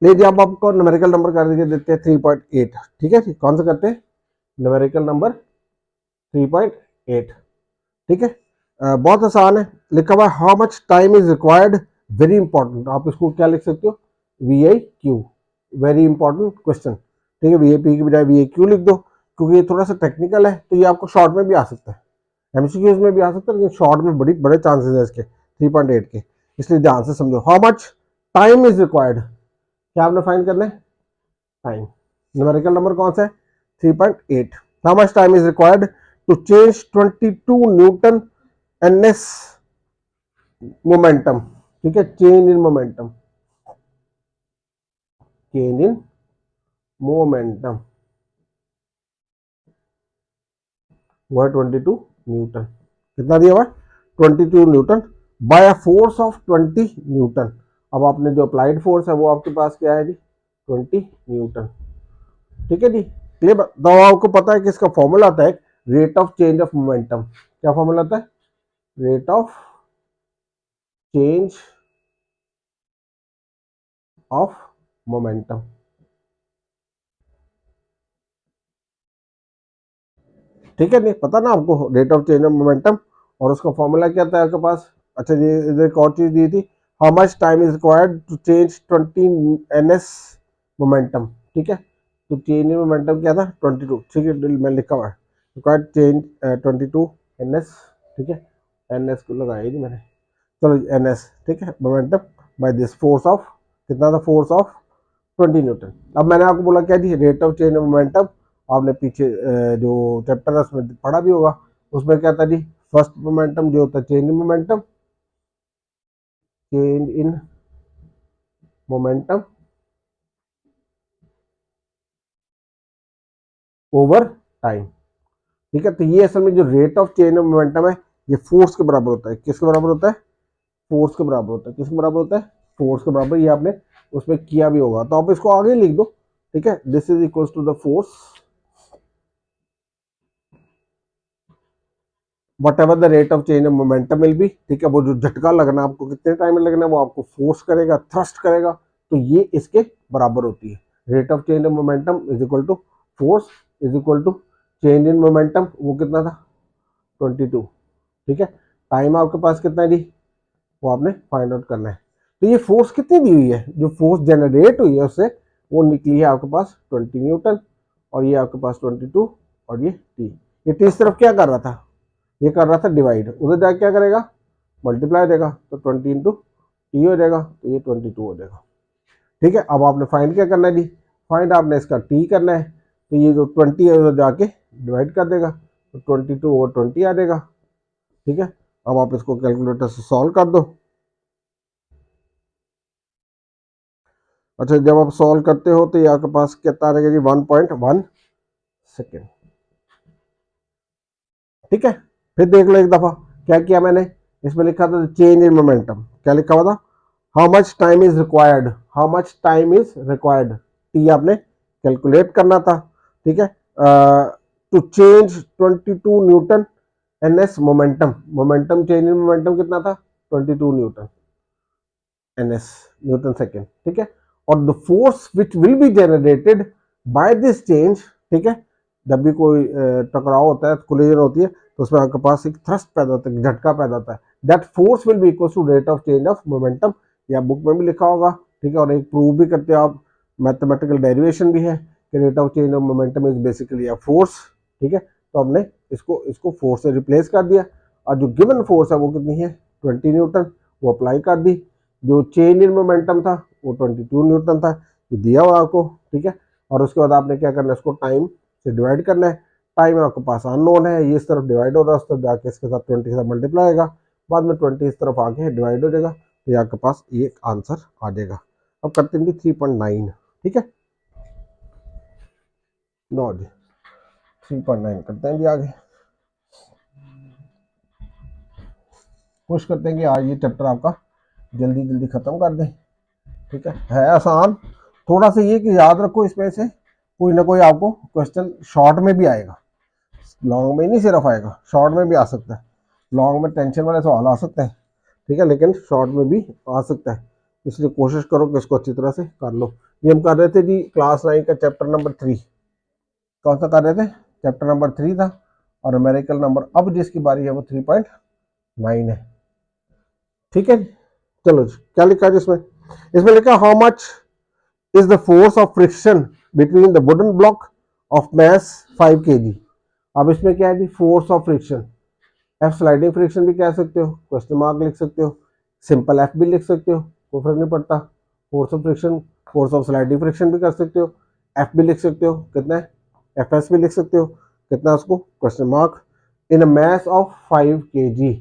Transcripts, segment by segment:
लीजिए अब आपको न्यूमेरिकल नंबर कर देते हैं 3.8, ठीक है जी। कौन सा करते हैं? न्यूमेरिकल नंबर 3.8, ठीक है। बहुत आसान है, लिखा हुआ है how much time is required, very important. आप इसको क्या लिख सकते हो? VIQ, वेरी इंपॉर्टेंट क्वेश्चन, ठीक है। VAP की बजाय VAQ लिख दो, क्योंकि ये थोड़ा सा टेक्निकल है, तो ये आपको शॉर्ट में भी आ सकता है, MCQs में भी आ सकता है, लेकिन शॉर्ट में बड़े चांसेस है इसके 3.8 के, इसलिए ध्यान से समझो। How much time is required, क्या आपने फाइंड करना है? टाइम। न्यूमेरिकल नंबर कौन सा है? 3.8। How much time is required to change 22 newton NS momentum, ठीक है। Change in momentum, change in momentum वह 22 न्यूटन। कितना दिया हुआ? 22 newton by a force of 20 newton. अब आपने जो अप्लाइड फोर्स है वो आपके पास क्या है जी? 20 न्यूटन, ठीक है जी। क्लियर? तो आपको पता है कि इसका फॉर्मूला आता है rate of change of momentum. क्या फॉर्मूला आता है? Rate of change of momentum, ठीक है। नहीं पता ना आपको rate of change of momentum, और उसका फॉर्मूला क्या था आपके पास? अच्छा जी, इधर एक और चीज दी थी, how much time is required to change 20 NS momentum, ठीक है। तो चेंज इन मोमेंटम क्या था? 22, ठीक है। मैं लिखा हुआ है रिक्वायर्ड चेंज 22 NS, ठीक है। NS को लगाया जी मैंने, चलो NS, ठीक है, momentum by this force of, कितना था? Force of 20 newton. अब मैंने आपको बोला क्या जी? Rate of change of momentum. आपने पीछे जो चैप्टर है उसमें पढ़ा भी होगा, उसमें क्या था जी? फर्स्ट मोमेंटम जो होता है change in momentum, change in momentum over time, ठीक है। तो ये असल में जो rate of change of momentum है, ये फोर्स के बराबर होता है। किसके बराबर होता है? फोर्स के बराबर होता है। किसके बराबर होता है? फोर्स के बराबर। ये आपने उसमें किया भी होगा, तो आप इसको आगे लिख दो, ठीक है। This is equal to the force whatever the rate of change of momentum will be, ठीक है। वो जो झटका लगना आपको कितने टाइम में लगना है, वो आपको फोर्स करेगा, थ्रस्ट करेगा, तो ये इसके बराबर होती है। Rate of change of momentum is equal to force is equal to change in momentum, वो कितना था? 22, ठीक है। टाइम आपके पास कितना है जी? वो आपने फाइंड आउट करना है। तो ये फोर्स कितनी दी हुई है? जो फोर्स जनरेट हुई है उससे वो निकली है आपके पास 20 न्यूटन, और ये आपके पास 22, और ये टी। ये टी इस तरफ क्या कर रहा था? ये कर रहा था डिवाइड, उधर जाके क्या करेगा? मल्टीप्लाई देगा, तो 20 इंटू टी हो जाएगा, तो ये 22 हो जाएगा, ठीक है। अब आपने फाइंड क्या करना है जी? फाइंड आपने इसका टी करना है, तो ये जो 20 है उधर जाके डिवाइड कर देगा, तो 22/20 आ जाएगा, ठीक है। अब आप इसको कैलकुलेटर से सॉल्व कर दो। अच्छा, जब आप सॉल्व करते हो तो ये आपके पास कितना आ जाएगा जी? 1.1 सेकेंड, ठीक है। फिर देख लो एक दफा क्या किया मैंने। इसमें लिखा था चेंज इन मोमेंटम, क्या लिखा हुआ था? How much time is required, how much time is required, T आपने कैलकुलेट करना था, ठीक है। To change 22 newton NS momentum, momentum change in momentum कितना था? 22 न्यूटन NS, न्यूटन सेकेंड, ठीक है। और the force which will be generated by this change, ठीक है। जब भी कोई टकराव होता है, कोलिजन होती है, तो उसमें आपके पास एक थ्रस्ट पैदा होता है, झटका पैदा होता है। That force will be equal to rate of change of momentum, या बुक में भी लिखा होगा, ठीक है। और एक प्रूव भी करते हो आप, मैथमेटिकल डेरिवेशन भी है कि rate of change of momentum is basically a force, ठीक है। तो हमने इसको इसको फोर्स से रिप्लेस कर दिया, और जो गिवन फोर्स है वो कितनी है? 20 न्यूटन, वो अप्लाई कर दी। जो चेंज इन मोमेंटम था वो 22 न्यूटन था, ये दिया हुआ आपको, ठीक है। और उसके बाद आपने क्या करना है? इसको टाइम से डिवाइड करना है। टाइम आपके पास अननोन है, ये इस तरफ डिवाइड हो रहा है, उस तरफ जाके इसके साथ 20 के साथ मल्टीप्लाई होगा, बाद में 20 इस तरफ आके डिवाइड हो जाएगा, तो ये आपके पास ये आंसर आ जाएगा। अब करते हैं 3.9, ठीक है। नो जी, 3.9 करते हैं जी आगे। कोशिश करते हैं कि आज ये चैप्टर आपका जल्दी जल्दी खत्म कर दें, ठीक है आसान। थोड़ा सा ये कि याद रखो, इसमें से कोई ना कोई आपको क्वेश्चन शॉर्ट में भी आएगा, लॉन्ग में नहीं सिर्फ आएगा, शॉर्ट में भी आ सकता है। लॉन्ग में टेंशन वाले सवाल आ सकते हैं, ठीक है, लेकिन शॉर्ट में भी आ सकता है, इसलिए कोशिश करो कि इसको अच्छी तरह से कर लो। ये हम कर रहे थे जी क्लास 9 का चैप्टर नंबर 3। कौन सा कर रहे थे? चैप्टर नंबर 3 था, और न्यूमेरिकल नंबर अब जिसकी बारी है वो 3.9 है। ठीक है, चलो जी, क्या लिखा है इसमें? इसमें लिखा how much is the force of friction between the wooden block of mass 5 kg। अब इसमें क्या है जी? Force of friction. F sliding friction भी कह सकते हो, क्वेश्चन मार्क लिख सकते हो, सिंपल एफ भी लिख सकते हो, कोई फर्क नहीं पड़ता। Force of friction, force of sliding friction भी कर सकते हो, एफ भी लिख सकते हो, कितना है? एफ एस भी लिख सकते हो, कितना है उसको? Question mark. In a mass of 5 kg,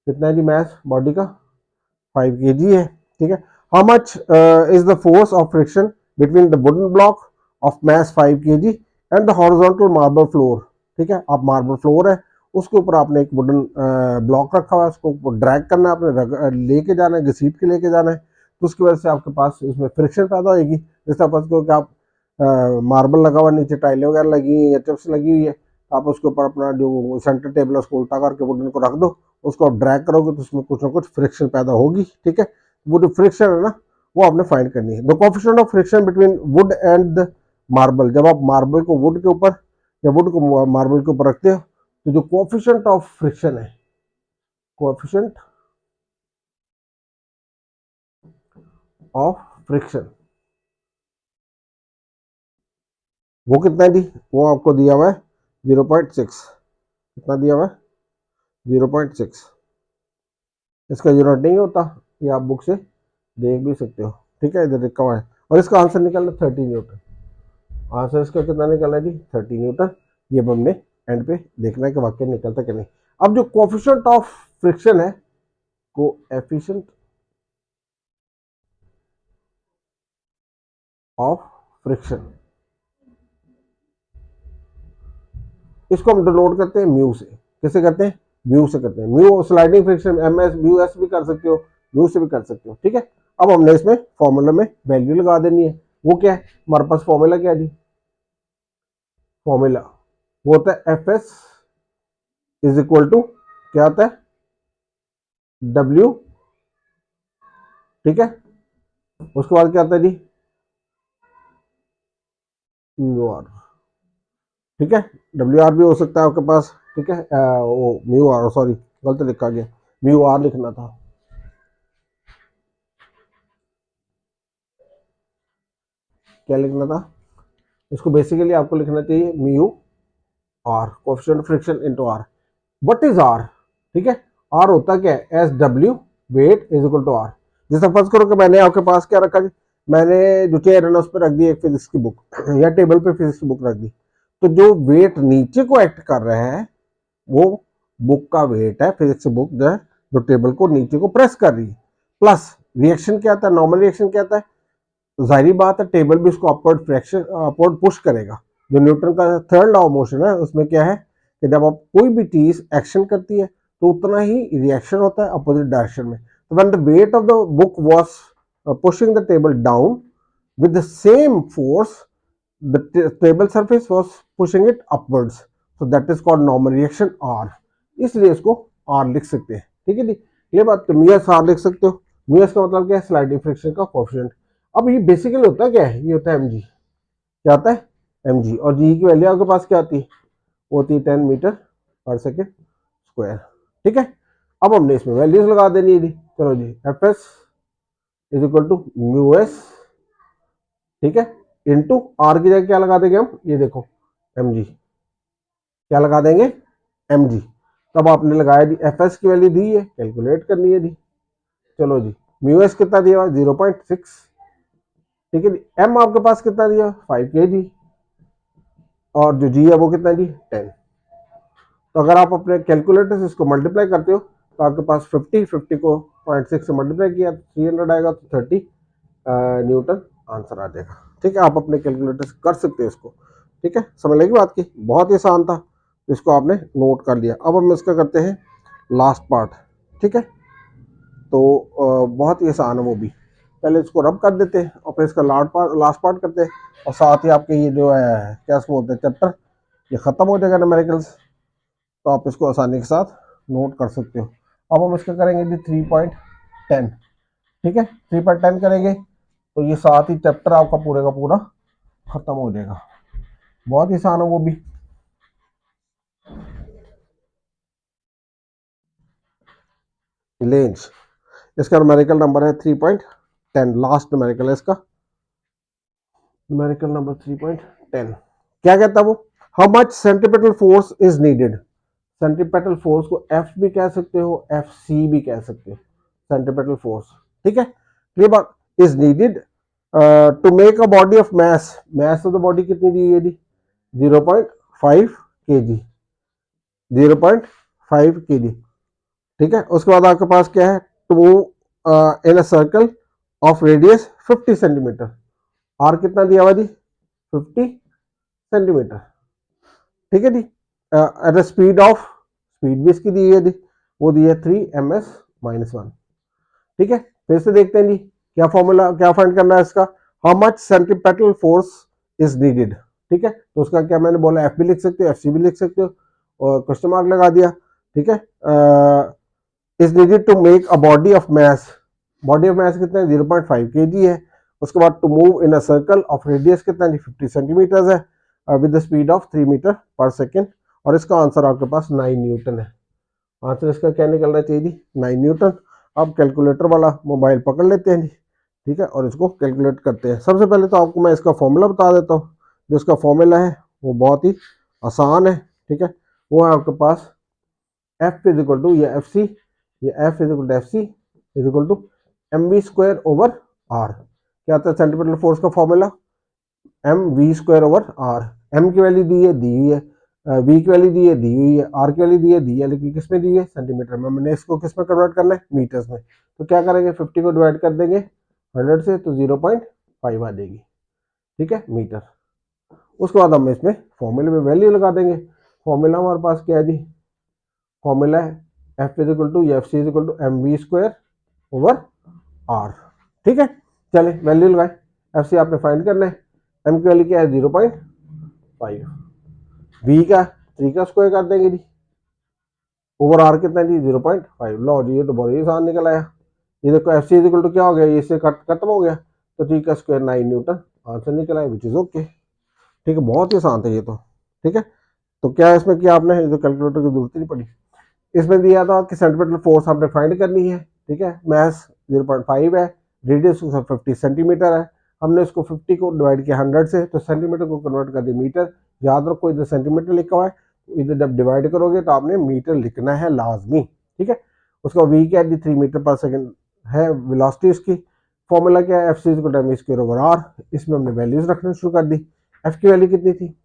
कितना है जी मैस बॉडी का? 5 kg है। ठीक है, how much is the force of friction between the wooden block of mass 5 kg and the horizontal marble floor. ठीक है, आप मार्बल फ्लोर है, उसके ऊपर आपने एक वुडन ब्लॉक रखा हुआ है, उसको ड्रैग करना है आपने, लेके जाना है, घसीट के लेके जाना है, तो उसकी वजह से आपके पास इसमें फ्रिक्शन पैदा होगी। जैसे आप कि आप मार्बल लगा हुआ, नीचे टाइलें वगैरह लगी हुई है, चिप्स लगी हुई है, आप उसके ऊपर अपना जो सेंटर टेबल है उसको उल्टा करके वुडन को रख दो, उसको आप ड्रैग करोगे तो उसमें कुछ ना कुछ फ्रिक्शन पैदा होगी। ठीक है, वो जो फ्रिक्शन है ना, वो आपने फाइंड करनी है। The coefficient of friction between would and the marble, जब आप मार्बल को वुड के ऊपर या वुड को मार्बल के ऊपर रखते हो, तो जो कोएफिशिएंट ऑफ फ्रिक्शन है, कोएफिशिएंट ऑफ फ्रिक्शन, वो कितना है जी? वो आपको दिया हुआ है 0.6। कितना दिया हुआ है? 0.6। इसका जरूरत नहीं होता, ये आप बुक से देख भी सकते हो। ठीक है, इधर लिखा हुआ है, और इसका आंसर निकलना 30 न्यूटन। आंसर इसका कितना निकलना है जी? 30 न्यूटन। ये अब हमने एंड पे देखना है कि वाक्य निकलता कि नहीं। अब जो कोएफिशिएंट ऑफ फ्रिक्शन है, कोएफिशिएंट ऑफ फ्रिक्शन, इसको हम डिनोट करते हैं म्यू से। किसे करते हैं? म्यू से करते हैं। Mu sliding friction M S mu S भी कर सकते हो, म्यू से भी कर सकते हो। ठीक है, अब हमने इसमें फॉर्मूला में वैल्यू लगा देनी है। वो क्या है हमारे पास? फॉर्मूला क्या है जी? फॉर्मूला वो होता है F S is equal to, क्या होता है? डब्ल्यू। ठीक है, उसके बाद क्या आता है जी? Mu R. ठीक है, डब्ल्यू आर भी हो सकता है आपके पास। ठीक है, वो म्यू आर, सॉरी गलत लिखा गया, म्यू आर लिखना था। क्या लिखना था? इसको बेसिकली आपको लिखना चाहिए mu R, coefficient friction into R. What is R? ठीक है, आर होता क्या है? S W weight is equal to R. जैसे फर्ज करो कि मैंने आपके पास क्या रखा जी? मैंने जो चेयर है ना उस पर रख दी एक फिजिक्स की बुक या टेबल पे फिजिक्स की बुक रख दी, तो जो वेट नीचे को एक्ट कर रहा है वो बुक का वेट है, फिजिक्स बुक जो है, जो टेबल को नीचे को प्रेस कर रही है। प्लस रिएक्शन क्या आता है? नॉर्मल रिएक्शन क्या आता है? तो जाहिर बात है टेबल भी उसको अपवर्ड फ्रैक्शन अपवर्ड पुश करेगा। जो न्यूटन का थर्ड लॉ ऑफ मोशन है उसमें क्या है कि जब आप कोई भी चीज एक्शन करती है तो उतना ही रिएक्शन होता है अपोजिट डायरेक्शन में। तो when the weight of the book was pushing the table down with the same force, the table surface was pushing it upwards, so that is called normal reaction R. इसलिए इसको are लिख सकते हैं। ठीक है जी, ये बात। तो म्यूएस आर लिख सकते हो। म्यूएस का मतलब क्या है? स्लाइडिंग फ्रिक्शन का कोएफिशिएंट। अब ये बेसिकली होता है क्या है? ये होता है एम जी। क्या आता है? M G. और जी की वैल्यू आपके पास क्या आती है? वो होती है 10 मीटर पर सेकेंड स्क्वायर। ठीक है, अब हमने इसमें वैल्यूज लगा देनी है जी। चलो जी, F S is equal to mu S, ठीक है, इंटू आर की जगह क्या लगा देंगे हम? ये देखो एम जी। क्या लगा देंगे? M G. तब आपने लगाया जी, एफ एस की वैल्यू दी है, कैलकुलेट करनी है जी। चलो जी, म्यू एस कितना दिया हुआ? 0.6। ठीक है जी, एम आपके पास कितना दिया? 5 kg। और जो जी है वो कितना जी? 10। तो अगर आप अपने कैलकुलेटर से इसको मल्टीप्लाई करते हो तो आपके पास 50 को 0.6 से मल्टीप्लाई किया 300 आएगा, तो 30 न्यूटन आंसर आ जाएगा। ठीक है, आप अपने कैलकुलेटर से कर सकते हो इसको। ठीक है, समझ लगी बात की? बहुत ही आसान था, तो इसको आपने नोट कर लिया। अब हम इसका करते हैं लास्ट पार्ट। ठीक है, तो बहुत ही आसान है वो भी। पहले इसको रब कर देते हैं और फिर इसका लास्ट पार्ट करते हैं, और साथ ही आपके ये जो है क्या इसको बोलते हैं चैप्टर, ये खत्म हो जाएगा न्यूमेरिकल्स। तो आप इसको आसानी के साथ नोट कर सकते हो। अब हम इसका करेंगे जी 3.10। ठीक है, 3.10 करेंगे तो ये साथ ही चैप्टर आपका पूरे का पूरा खत्म हो जाएगा। बहुत ही आसान है वो भी। लेंस, इसका न्यूमेरिकल नंबर है 3.10, लास्ट न्यूमेरिकल है इसका, न्यूमेरिकल नंबर 3.10। क्या कहता है वो? How much centripetal force is needed. Centripetal force को एफ भी कह सकते हो, एफ सी भी कह सकते हो, सेंट्रीपिटल फोर्स। ठीक है, क्लियर बात। Is needed to make a body of mass, mass of the body कितनी दी है जी? 0.5 kg, 0.5 kg। ठीक है, उसके बाद आपके पास क्या है? To move in a circle of radius 50 centimetre. R कितना दिया हुआ जी? 50 सेंटीमीटर। ठीक है जी। At the speed of, speed भी इसकी दी है जी, वो दी है 3 ms-1। ठीक है, फिर से देखते हैं जी क्या फॉर्मूला, क्या फाइंड करना है इसका। How much centripetal force is needed. ठीक है, तो उसका क्या मैंने बोला, एफ भी लिख सकते हो, एफ सी भी लिख सकते हो, और क्वेश्चन मार्क लगा दिया। ठीक है, is needed to make a body of mass, body of mass कितना है? 0.5 kg है। उसके बाद to move in a circle of radius कितना है? 50 सेंटीमीटर है, with the speed of 3 metre per second. और इसका आंसर आपके पास 9 न्यूटन है। आंसर इसका क्या निकलना चाहिए जी? 9 न्यूटन। अब कैलकुलेटर वाला मोबाइल पकड़ लेते हैं जी। ठीक है, और इसको कैलकुलेट करते हैं। सबसे पहले तो आपको मैं इसका फॉर्मूला बता देता हूँ। जो इसका फॉर्मूला है वो बहुत ही आसान है। ठीक है, वो है आपके पास एफ इज इक्वल टू, ये एफ सी, ये F is equal to F C is equal to M V square over R. क्या आता है सेंटीमीटर फोर्स का formula? M V square over R. M की वैल्यू दी है, दी हुई है, वी की वैल्यू दी है, दी हुई है, आर की वैल्यू दी है, लेकिन किस में दी है? सेंटीमीटर में। मैंने इसको किस में कन्वर्ट करना है? मीटर्स में। तो क्या करेंगे? 50 को डिवाइड कर देंगे 100 से, तो 0.5 आ जाएगी। ठीक है, मीटर। उसके बाद हम इसमें फॉर्मूले में वैल्यू लगा देंगे। फॉर्मूला हमारे पास क्या है जी? फॉर्मूला है F is equal to F C is equal to M V square over R. ठीक है, चले वैल्यू लगाए। एफ सी आपने फाइंड करना है। एम की वैल्यू क्या है? 0.5। वी का 3 का स्क्वायर कर देंगे जी, ओवर आर कितना जी? 0.5। लो जी, ये तो बहुत ही आसान निकल आया। ये देखो F C is equal to क्या हो गया? ये इससे खत्म हो गया, तो 3 का स्क्वायर 9 न्यूटन आंसर निकल आया, विच इज ओके। ठीक है, बहुत ही आसान था ये तो। ठीक है, तो क्या इसमें किया आपने? ये तो कैलकुलेटर की जरूरत ही नहीं पड़ी। इसमें दिया था कि सेंटीमीटर फोर्स आपने फाइंड करनी है। ठीक है, मैस 0.5 है, रेडियस 50 सेंटीमीटर है। हमने इसको 50 को डिवाइड किया 100 से, तो सेंटीमीटर को कन्वर्ट कर दिया मीटर। याद रखो इधर सेंटीमीटर लिखा हुआ है, इधर जब डिवाइड करोगे तो आपने मीटर लिखना है लाजमी। ठीक है, उसका वी क्या है? 3 मीटर पर सेकेंड है वेलोसिटी इसकी। फॉर्मूला क्या है? F C equal to M square over R. इसमें हमने वैल्यूज रखना शुरू कर दी। एफ की वैल्यू कितनी थी?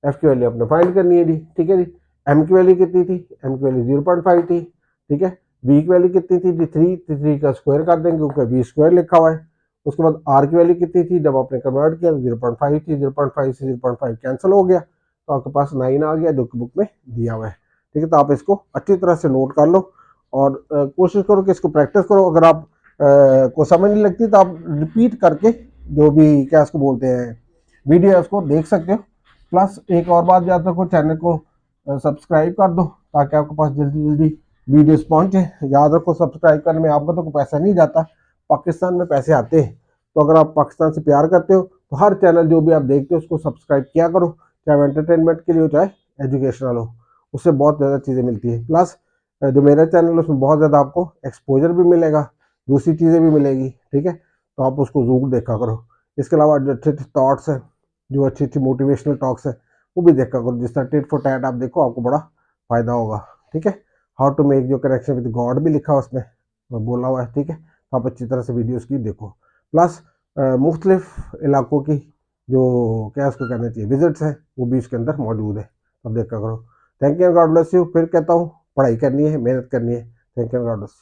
एफ की वैल्यू अपने फाइंड करनी है जी। ठीक है जी। एम की वैल्यू कितनी थी? एम की वैल्यू 0.5 थी। ठीक है, वी की वैल्यू कितनी थी जी? 3, 3 का स्क्वायर कर देंगे क्योंकि वी स्क्वायर लिखा हुआ है। उसके बाद आर की वैल्यू कितनी थी? जब आपने कन्वर्ट किया तो 0.5 थी। 0.5 से 0.5 कैंसिल हो गया, तो आपके पास 9 आ गया, जो कि बुक में दिया हुआ है। ठीक है, तो आप इसको अच्छी तरह से नोट कर लो और कोशिश करो कि इसको प्रैक्टिस करो। अगर आप को समझ नहीं लगती तो आप रिपीट करके जो भी क्या इसको बोलते हैं वीडियो है उसको देख सकते हो। प्लस एक और बात याद रखो, चैनल को सब्सक्राइब कर दो ताकि आपके पास जल्दी जल्दी वीडियोस पहुंचे। याद रखो सब्सक्राइब करने में आपका तो पैसा नहीं जाता, पाकिस्तान में पैसे आते हैं। तो अगर आप पाकिस्तान से प्यार करते हो तो हर चैनल जो भी आप देखते हो उसको सब्सक्राइब किया करो, चाहे एंटरटेनमेंट के लिए हो चाहे एजुकेशनल हो, उससे बहुत ज़्यादा चीज़ें मिलती है। प्लस जो मेरा चैनल है उसमें बहुत ज़्यादा आपको एक्सपोजर भी मिलेगा, दूसरी चीज़ें भी मिलेगी। ठीक है, तो आप उसको ज़रूर देखा करो। इसके अलावा जो अच्छे अच्छे थॉट्स हैं, जो अच्छी अच्छी मोटिवेशनल टॉक्स है, वो भी देखा करो। जिस तरह टिट फॉर टैट आप देखो, आपको बड़ा फायदा होगा। ठीक है, हाउ टू मेक जो कनेक्शन विद गॉड भी लिखा उसमें बोला हुआ है। ठीक है, तो आप अच्छी तरह से वीडियोस की देखो। प्लस मुख्तलिफ इलाकों की जो क्या उसको कहना चाहिए विजिट्स हैं, वो भी इसके अंदर मौजूद है, अब देखा करो। Thank you, God bless you. फिर कहता हूँ पढ़ाई करनी है, मेहनत करनी है। Thank you, God bless.